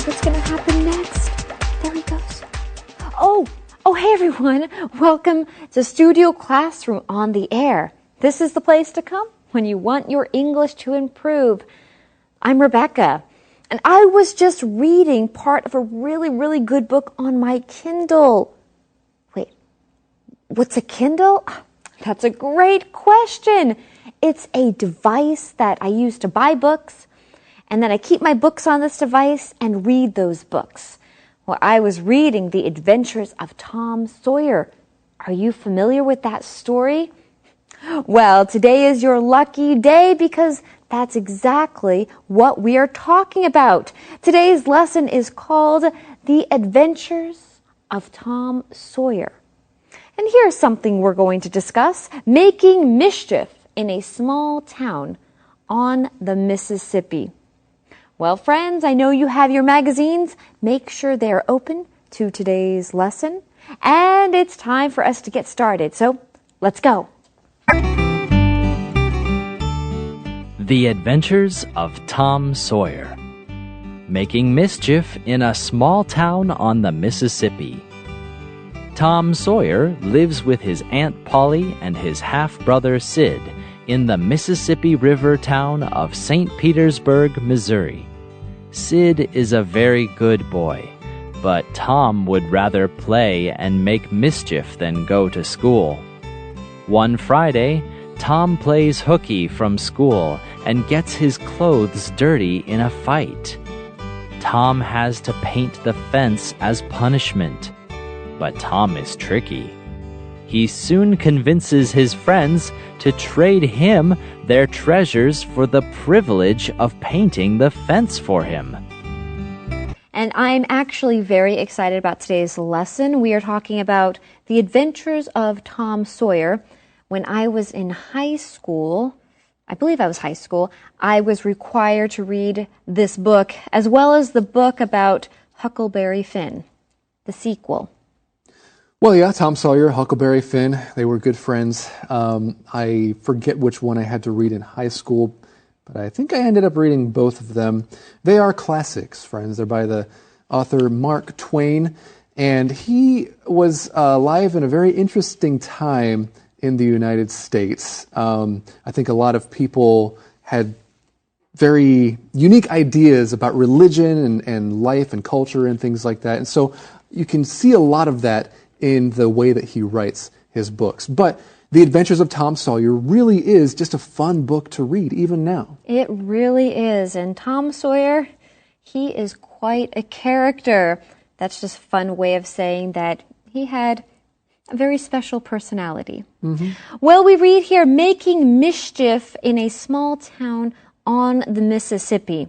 what's going to happen next. There he goes. Oh, hey everyone. Welcome to Studio Classroom on the Air. This is the place to come when you want your English to improve. I'm Rebecca, and I was just reading part of a really, really good book on my Kindle. Wait, what's a Kindle? That's a great question. It's a device that I use to buy books, and then I keep my books on this device and read those books. Well, I was reading The Adventures of Tom Sawyer. Are you familiar with that story? Well, today is your lucky day because that's exactly what we are talking about. Today's lesson is called The Adventures of Tom Sawyer. And here's something we're going to discuss: making mischief in a small town on the Mississippi. Well, friends, I know you have your magazines. Make sure they're open to today's lesson. And it's time for us to get started. So, let's go. The Adventures of Tom Sawyer. Making mischief in a small town on the Mississippi. Tom Sawyer lives with his Aunt Polly and his half-brother Sid in the Mississippi River town of St. Petersburg, Missouri. Sid is a very good boy, but Tom would rather play and make mischief than go to school. One Friday, Tom plays hooky from school and gets his clothes dirty in a fight. Tom has to paint the fence as punishment, but Tom is tricky. He soon convinces his friends to trade him their treasures for the privilege of painting the fence for him. And I'm actually very excited about today's lesson. We are talking about The Adventures of Tom Sawyer. When I was in high school, I believe I was high school, I was required to read this book as well as the book about Huckleberry Finn, the sequel. Well, yeah, Tom Sawyer, Huckleberry Finn, they were good friends. I forget which one I had to read in high school, but I think I ended up reading both of them. They are classics, friends. They're by the author Mark Twain, and he was alive in a very interesting time in the United States. I think a lot of people had very unique ideas about religion and life and culture and things like that, and so you can see a lot of that in the way that he writes his books. But The Adventures of Tom Sawyer really is just a fun book to read, even now. It really is. And Tom Sawyer, he is quite a character. That's just a fun way of saying that he had a very special personality. Well, we read here, making mischief in a small town on the Mississippi.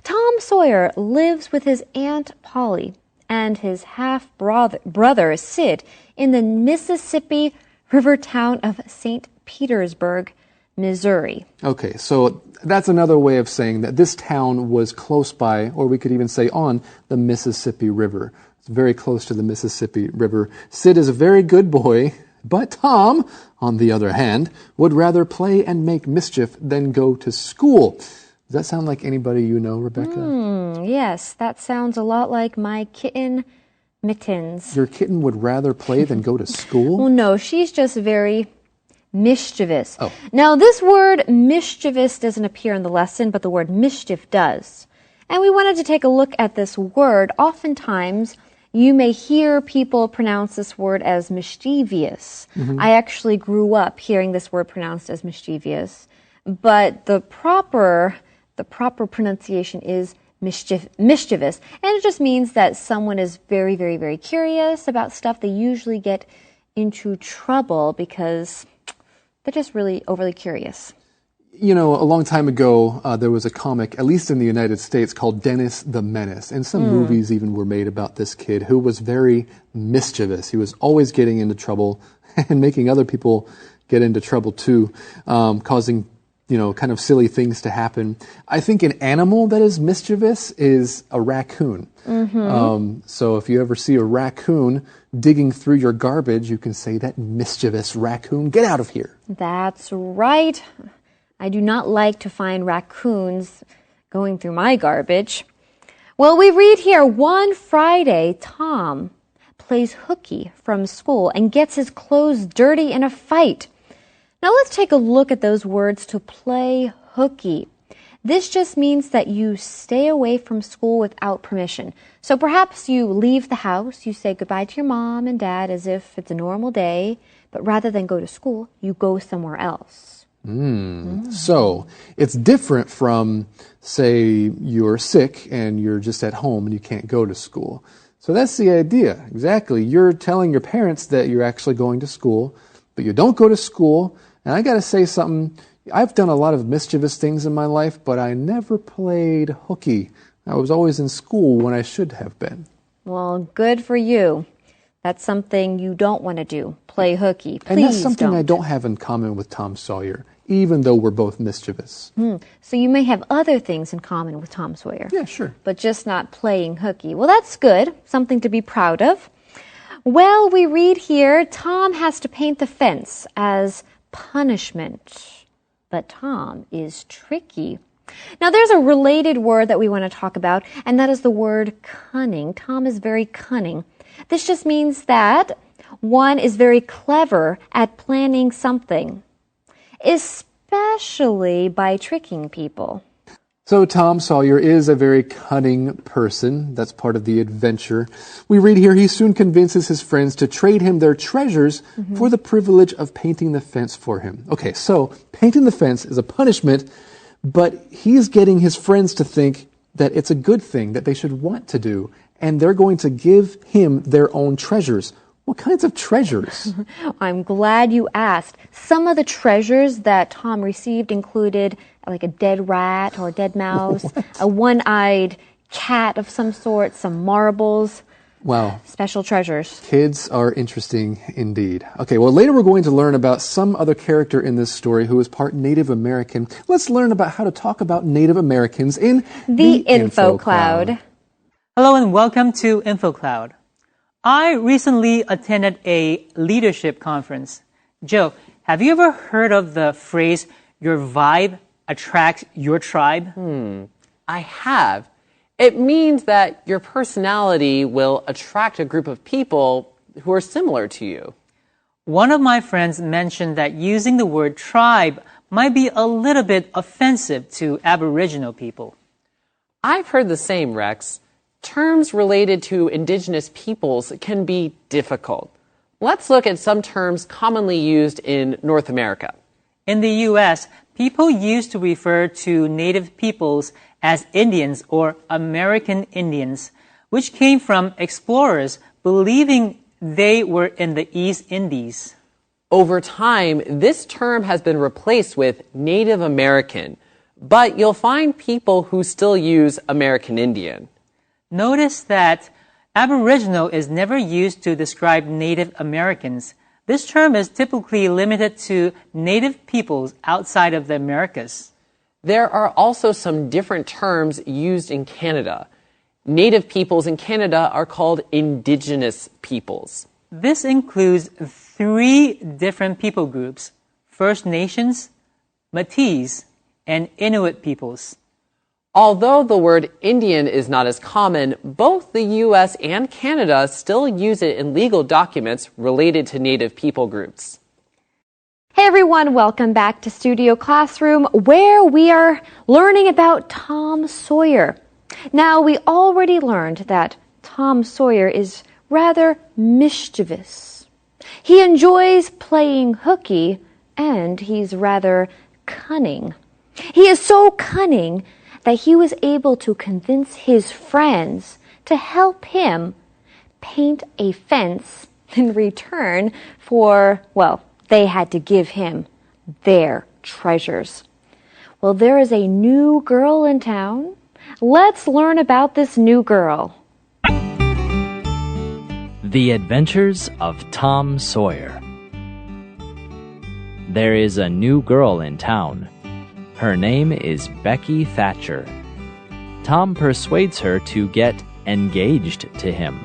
Tom Sawyer lives with his Aunt Polly and his half-brother Sid in the Mississippi River town of St. Petersburg, Missouri. Okay, so that's another way of saying that this town was close by, or we could even say on, the Mississippi River. It's very close to the Mississippi River. Sid is a very good boy, but Tom, on the other hand, would rather play and make mischief than go to school. Does that sound like anybody you know, Rebecca? Yes, that sounds a lot like my kitten, Mittens. Your kitten would rather play than go to school? Well, no, she's just very mischievous. Oh. Now, this word mischievous doesn't appear in the lesson, but the word mischief does. And we wanted to take a look at this word. Oftentimes, you may hear people pronounce this word as mischievous. I actually grew up hearing this word pronounced as mischievous, but the proper pronunciation is mischievous. And it just means that someone is very, very, very curious about stuff. They usually get into trouble because they're just really overly curious. You know, a long time ago, there was a comic, at least in the United States, called Dennis the Menace. And some movies even were made about this kid who was very mischievous. He was always getting into trouble and making other people get into trouble too, causing kind of silly things to happen. I think an animal that is mischievous is a raccoon. So if you ever see a raccoon digging through your garbage, you can say, that mischievous raccoon, get out of here. That's right. I do not like to find raccoons going through my garbage. Well, we read here, one Friday, Tom plays hooky from school and gets his clothes dirty in a fight. Now let's take a look at those words to play hooky. This just means that you stay away from school without permission. So perhaps you leave the house, you say goodbye to your mom and dad as if it's a normal day, but rather than go to school, you go somewhere else. So it's different from, say, you're sick and you're just at home and you can't go to school. So that's the idea. Exactly. You're telling your parents that you're actually going to school, but you don't go to school. And I got to say something. I've done a lot of mischievous things in my life, but I never played hooky. I was always in school when I should have been. Well, good for you. That's something you don't want to do, play hooky. Please and that's something don't. I don't have in common with Tom Sawyer, even though we're both mischievous. So you may have other things in common with Tom Sawyer. Yeah, sure. But just not playing hooky. Well, that's good. Something to be proud of. Well, we read here, Tom has to paint the fence as punishment. But Tom is tricky. Now, there's a related word that we want to talk about, and that is the word cunning. Tom is very cunning. This just means that one is very clever at planning something, especially by tricking people. So Tom Sawyer is a very cunning person. That's part of the adventure. We read here, he soon convinces his friends to trade him their treasures for the privilege of painting the fence for him. Okay, so painting the fence is a punishment, but he's getting his friends to think that it's a good thing, that they should want to do, and they're going to give him their own treasures. What kinds of treasures? I'm glad you asked. Some of the treasures that Tom received included like a dead rat or a dead mouse, a one-eyed cat of some sort, some marbles. Wow. Special treasures. Kids are interesting indeed. Okay, well, later we're going to learn about some other character in this story who is part Native American. Let's learn about how to talk about Native Americans in the Info Cloud. Hello and welcome to Info Cloud. I recently attended a leadership conference. Joe, have you ever heard of the phrase, your vibe attracts your tribe? I have. It means that your personality will attract a group of people who are similar to you. One of my friends mentioned that using the word tribe might be a little bit offensive to Aboriginal people. I've heard the same, Rex. Terms related to indigenous peoples can be difficult. Let's look at some terms commonly used in North America. In the U.S., people used to refer to native peoples as Indians or American Indians, which came from explorers believing they were in the East Indies. Over time, this term has been replaced with Native American, but you'll find people who still use American Indian. Notice that Aboriginal is never used to describe Native Americans. This term is typically limited to native peoples outside of the Americas. There are also some different terms used in Canada. Native peoples in Canada are called Indigenous peoples. This includes 3 different people groups: First Nations, Métis, and Inuit peoples. Although the word Indian is not as common, both the U.S. and Canada still use it in legal documents related to Native people groups. Hey everyone, welcome back to Studio Classroom, where we are learning about Tom Sawyer. Now, we already learned that Tom Sawyer is rather mischievous. He enjoys playing hooky, and he's rather cunning. He is so cunning that he was able to convince his friends to help him paint a fence in return for, well, they had to give him their treasures. Well, there is a new girl in town. Let's learn about this new girl. The Adventures of Tom Sawyer. There is a new girl in town. Her name is Becky Thatcher. Tom persuades her to get engaged to him.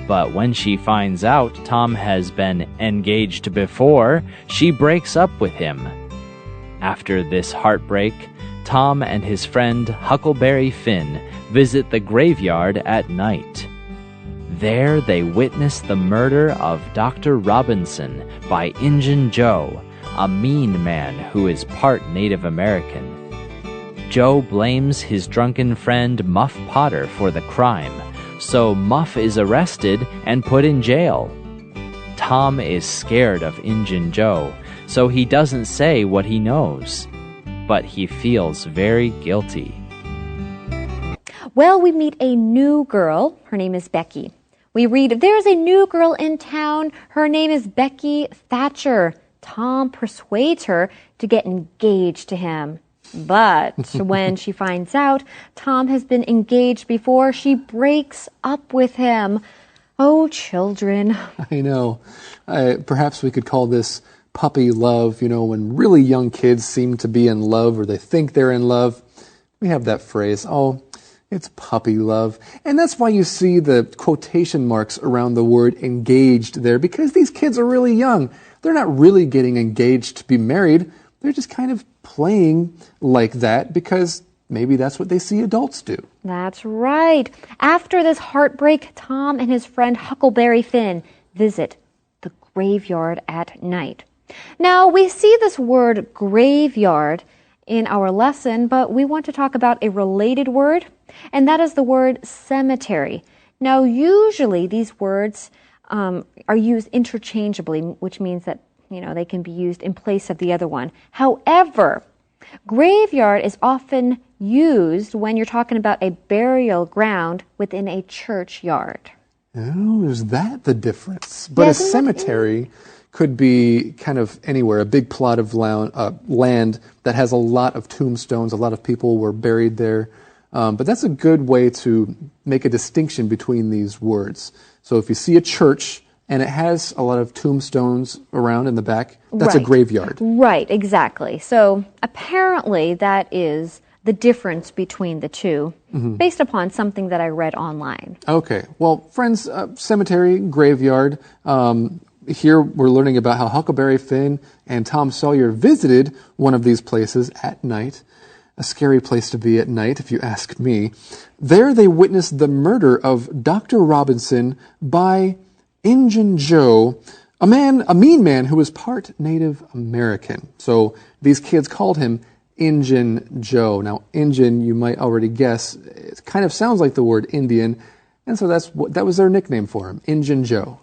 But when she finds out Tom has been engaged before, she breaks up with him. After this heartbreak, Tom and his friend Huckleberry Finn visit the graveyard at night. There they witness the murder of Dr. Robinson by Injun Joe, a mean man who is part Native American. Joe blames his drunken friend Muff Potter for the crime, so Muff is arrested and put in jail. Tom is scared of Injun Joe, so he doesn't say what he knows, but he feels very guilty. Well, we meet a new girl. Her name is Becky. We read, there's a new girl in town. Her name is Becky Thatcher. Tom persuades her to get engaged to him. But when she finds out Tom has been engaged before, she breaks up with him. Oh, children. I know. Perhaps we could call this puppy love, when really young kids seem to be in love or they think they're in love. We have that phrase, oh, it's puppy love. And that's why you see the quotation marks around the word engaged there, because these kids are really young. They're not really getting engaged to be married. They're just kind of playing like that because maybe that's what they see adults do. That's right. After this heartbreak, Tom and his friend Huckleberry Finn visit the graveyard at night. Now, we see this word graveyard in our lesson, but we want to talk about a related word, and that is the word cemetery. Now, usually these words are used interchangeably, which means that they can be used in place of the other one. However, graveyard is often used when you're talking about a burial ground within a churchyard. Oh, is that the difference? But a cemetery could be kind of anywhere, a big plot of land that has a lot of tombstones, a lot of people were buried there. But that's a good way to make a distinction between these words. So if you see a church and it has a lot of tombstones around in the back, that's a graveyard. Right, exactly. So apparently that is the difference between the two, based upon something that I read online. Okay. Well, friends, cemetery, graveyard. Here we're learning about how Huckleberry Finn and Tom Sawyer visited one of these places at night. A scary place to be at night, if you ask me. There they witnessed the murder of Dr. Robinson by Injun Joe, a mean man who was part Native American. So these kids called him Injun Joe. Now, Injun, you might already guess, it kind of sounds like the word Indian, and so that was their nickname for him, Injun Joe.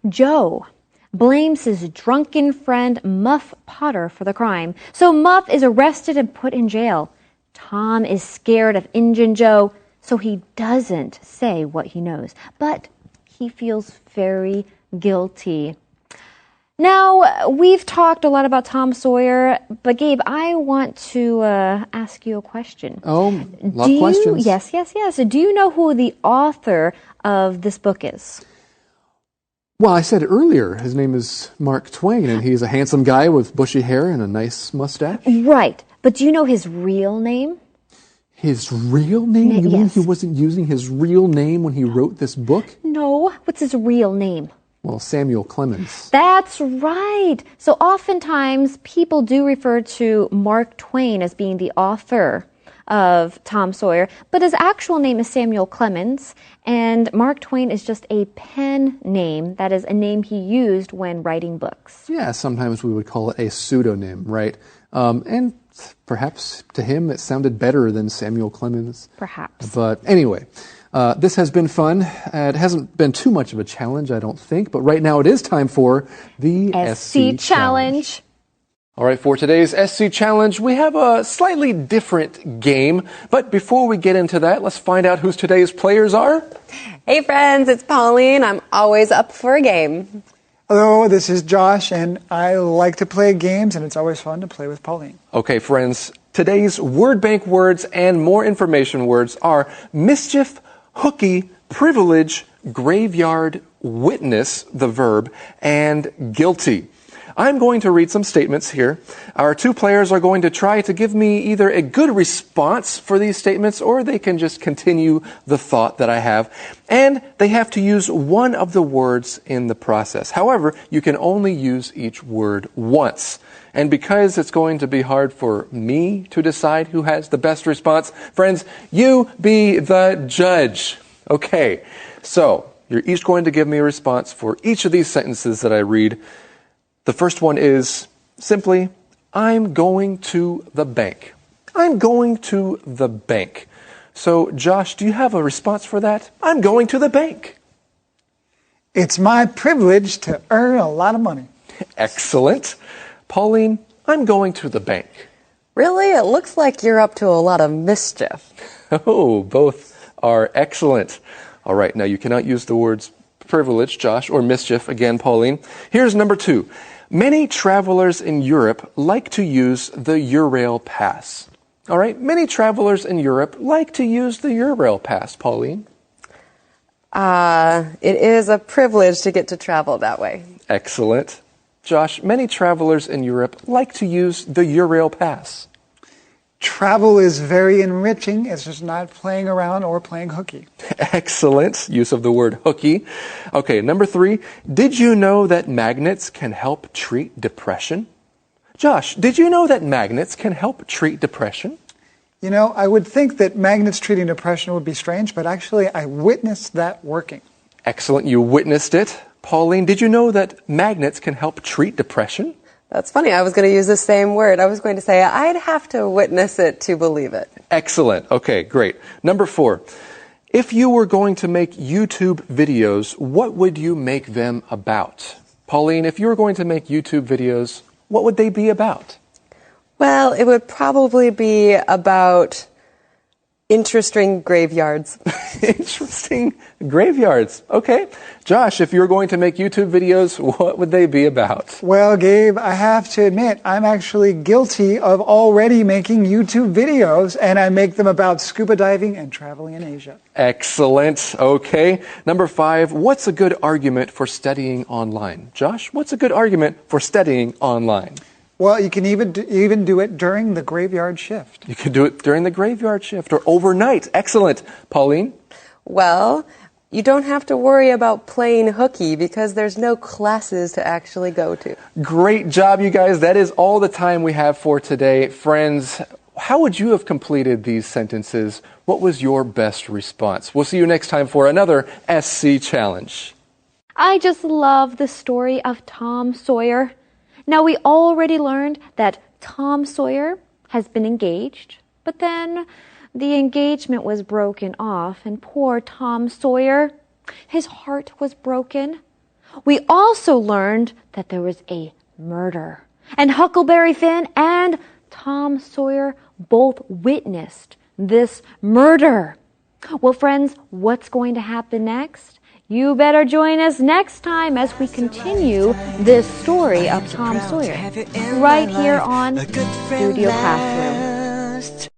Joe blames his drunken friend Muff Potter for the crime. So Muff is arrested and put in jail. Tom is scared of Injun Joe, so he doesn't say what he knows. But he feels very guilty. Now, we've talked a lot about Tom Sawyer, but Gabe, I want to ask you a question. Oh, a lot of questions. Yes. Do you know who the author of this book is? Well, I said earlier, his name is Mark Twain, and he's a handsome guy with bushy hair and a nice mustache. Right, but do you know his real name? His real name? You mean he wasn't using his real name when he wrote this book? No, what's his real name? Well, Samuel Clemens. That's right. So oftentimes people do refer to Mark Twain as being the author of Tom Sawyer, but his actual name is Samuel Clemens, and Mark Twain is just a pen name. That is a name he used when writing books. Yeah, sometimes we would call it a pseudonym, right? And perhaps to him it sounded better than Samuel Clemens. Perhaps. But anyway, this has been fun. It hasn't been too much of a challenge, I don't think, but right now it is time for the SC Challenge. All right, for today's SC Challenge, we have a slightly different game. But before we get into that, let's find out who today's players are. Hey friends, it's Pauline. I'm always up for a game. Hello, this is Josh, and I like to play games, and it's always fun to play with Pauline. Okay, friends, today's word bank words and more information words are mischief, hooky, privilege, graveyard, witness, the verb, and guilty. I'm going to read some statements here. Our two players are going to try to give me either a good response for these statements, or they can just continue the thought that I have. And they have to use one of the words in the process. However, you can only use each word once. And because it's going to be hard for me to decide who has the best response, friends, you be the judge. Okay, so you're each going to give me a response for each of these sentences that I read. The first one is simply, I'm going to the bank. I'm going to the bank. So, Josh, do you have a response for that? I'm going to the bank. It's my privilege to earn a lot of money. Excellent. Pauline, I'm going to the bank. Really? It looks like you're up to a lot of mischief. Oh, both are excellent. All right, now you cannot use the words privilege, Josh, or mischief again, Pauline. Here's number 2. Many travelers in Europe like to use the Eurail pass. All right, many travelers in Europe like to use the Eurail pass, Pauline. It is a privilege to get to travel that way. Excellent. Josh, many travelers in Europe like to use the Eurail pass. Travel is very enriching. It's just not playing around or playing hooky. Excellent use of the word hooky. Okay, number 3. Did you know that magnets can help treat depression? Josh, did you know that magnets can help treat depression? You know, I would think that magnets treating depression would be strange, but actually I witnessed that working. Excellent, you witnessed it. Pauline, did you know that magnets can help treat depression? That's funny. I was going to use the same word. I was going to say I'd have to witness it to believe it. Excellent. Okay, great. Number 4. If you were going to make YouTube videos, what would you make them about? Pauline, if you were going to make YouTube videos, what would they be about? Well, it would probably be about interesting graveyards. Interesting graveyards. Okay. Josh, if you were going to make YouTube videos, what would they be about? Well, Gabe, I have to admit, I'm actually guilty of already making YouTube videos, and I make them about scuba diving and traveling in Asia. Excellent. Okay. Number 5, what's a good argument for studying online? Josh, what's a good argument for studying online? Well, you can even do it during the graveyard shift. You could do it during the graveyard shift or overnight. Excellent. Pauline? Well, you don't have to worry about playing hooky because there's no classes to actually go to. Great job, you guys. That is all the time we have for today. Friends, how would you have completed these sentences? What was your best response? We'll see you next time for another SC Challenge. I just love the story of Tom Sawyer. Now, we already learned that Tom Sawyer has been engaged, but then the engagement was broken off, and poor Tom Sawyer, his heart was broken. We also learned that there was a murder, and Huckleberry Finn and Tom Sawyer both witnessed this murder. Well, friends, what's going to happen next? You better join us next time as we continue this story of Tom Sawyer right here on Studio Classroom.